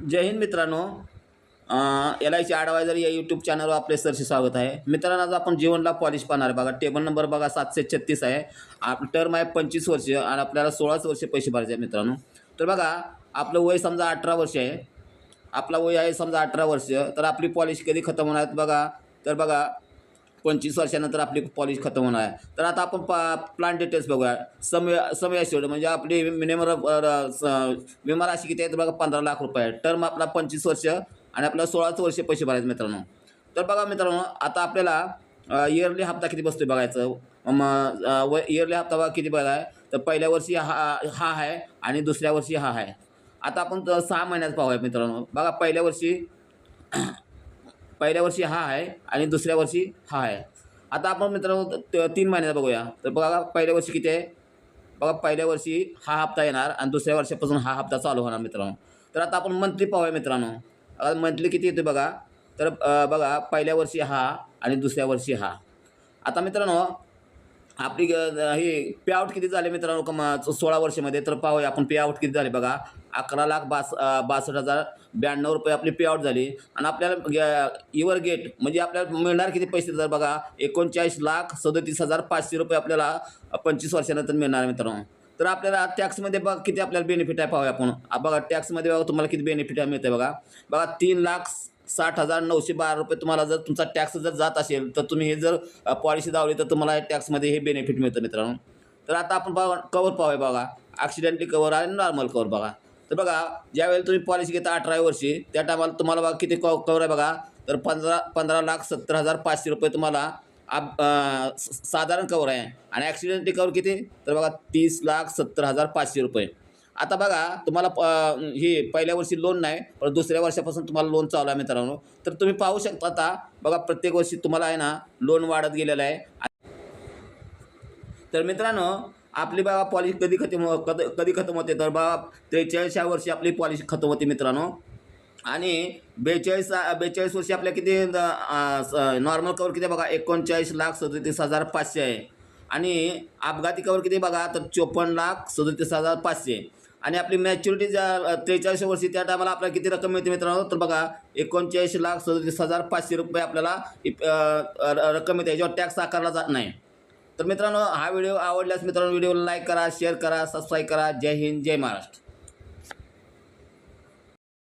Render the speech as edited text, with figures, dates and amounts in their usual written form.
जय हिंद मित्रांनो. LIC adviser या YouTube चॅनलवर आपले सरसे स्वागत आहे. मित्रांनो, आज आपण जीवनला पॉलिश पाहणार आहे. बघा टेबल नंबर बघा 736 आहे. आपलं टर्म आहे 25 वर्ष आणि आपल्याला 16 वर्ष पैसे भरायचे आहे मित्रांनो. तर बघा, आपलं वय समजा 18 वर्ष आहे. आपला वय आहे समजा 18 वर्ष, तर आपली पॉलिश कधी खतम होणार आहे बघा. तर बघा 25 वर्षानंतर आपली पॉलिश खतम होणार आहे. तर आता आपण प्लान डिटेल्स बघूया. समय ॲश्युर्ड म्हणजे आपली मिनिमम विमा राशी किती आहे तर बघा 15 लाख रुपये आहे. टर्म आपला 25 वर्ष आणि आपल्याला 16 वर्ष पैसे भरायचे मित्रांनो. तर बघा मित्रांनो, आता आपल्याला इयरली हप्ता किती बसतोय बघायचं. मग इयरली हप्ता बघा किती बघा आहे. तर पहिल्या वर्षी हा आहे आणि दुसऱ्या वर्षी हा आहे. आता आपण 6 महिन्यात पाहूया मित्रांनो. बघा पहिल्या वर्षी हा आहे आणि दुसऱ्या वर्षी हा आहे. आता आपण मित्रांनो 3 महिन्यात बघूया. तर बघा पहिल्या वर्षी किती आहे. बघा पहिल्या वर्षी हा हप्ता येणार आणि दुसऱ्या वर्षापासून हा हप्ता चालू होणार मित्रांनो. तर आता आपण मंथली पाहूया मित्रांनो. मंथली किती येते बघा. तर बघा पहिल्या वर्षी हा आणि दुसऱ्या वर्षी हा. आता मित्रांनो, आपली हे पे आउट किती झाले मित्रांनो 16 वर्षामध्ये. तर पाहूया आपण पे आउट किती झाले बघा. 11,62,092 रुपये आपली पे आउट झाली. आणि आपल्याला युअर गेट म्हणजे आपल्याला मिळणार किती पैसे तर बघा 39,37,500 रुपये आपल्याला 25 वर्षानंतर मिळणार मित्रांनो. तर आपल्याला टॅक्समध्ये बघा किती आपल्याला बेनिफिट आहे पाहूया आपण. बघा टॅक्समध्ये बघा तुम्हाला किती बेनिफिट मिळते बघा. बघा 3,60,912 रुपये तुम्हाला जर तुमचा टॅक्स जर जात असेल तर तुम्ही हे जर पॉलिसी लावली तर तुम्हाला टॅक्समध्ये हे बेनिफिट मिळतं मित्रांनो. तर आता आपण कवर पाहूया बघा. ॲक्सिडेंटली कवर आणि नॉर्मल कवर बघा. तर बघा ज्यावेळेला तुम्ही पॉलिसी घेता 18 वर्षी त्या टायमाला तुम्हाला बघा किती कवर आहे बघा. तर 15,70,500 रुपये तुम्हाला साधारण कवर आहे. आणि ॲक्सिडेंटली कवर किती तर बघा 30,70,500 रुपये. आता बघा तुम्हाला हे पहिल्या वर्षी लोन नाही पण दुसऱ्या वर्षापासून तुम्हाला लोन चालू आहे मित्रांनो. तर तुम्ही पाहू शकता आता बघा प्रत्येक वर्षी तुम्हाला आहे ना लोन वाढत गेलेलं आहे. तर मित्रांनो, आपली बघा पॉलिसी कधी खतम होते तर बघा 43व्या वर्षी आपली पॉलिसी खतम होते मित्रांनो. आणि 42 वर्षी आपल्या किती नॉर्मल कवर किती बघा 39,37,500 आहे. आणि अपघाती कवर किती बघा तर 54,37,500. आणि आपली मॅच्युरिटी 43 वर्षी त्या टायमाला आपल्याला किती रक्कम मिळते मित्रांनो तर बघा 39,37,500 रुपये आपल्याला रक्कम मिळते. याच्यावर टॅक्स आकारला जात नाही. तर मित्रांनो, हा व्हिडिओ आवडल्यास मित्रांनो व्हिडिओला लाईक करा, शेअर करा, सबस्क्राईब करा. जय हिंद, जय महाराष्ट्र.